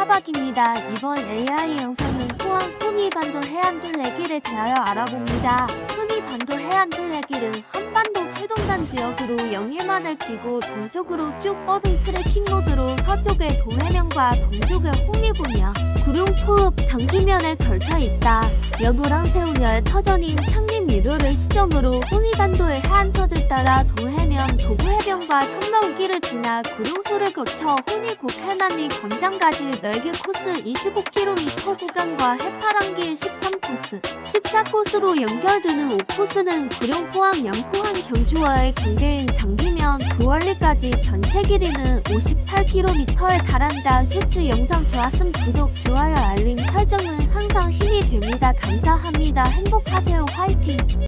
차박입니다. 이번 AI 영상은 포항 후미반도 해안둘레길에 대하여 알아봅니다. 후미반도 해안둘레길은 한반도 최동단 지역으로 영일만을 끼고 동쪽으로 쭉 뻗은 트레킹 로드로 서쪽에 동해면과 동쪽에 후미구며 구룡포읍 장기면에 걸쳐 있다. 여보랑 새우녀의 터전인 창림 유료를 시점으로 후미반도의 해안서를 따라 동해면 도부해변과 성러우기를 지나 구룡소를 거쳐 후미국 해남리 권장까지 넓게 코스 25km 구간과 해파랑길 13코스, 14코스로 연결되는 5코스는 구룡, 포항, 양포항, 경주와의 경계인 장기면 구월리까지 전체 길이는 58km에 달한다. 슈츠 영상 좋았음 구독, 좋아요, 알림 설정은 항상 힘이 됩니다. 감사합니다. 행복하세요. 화이팅!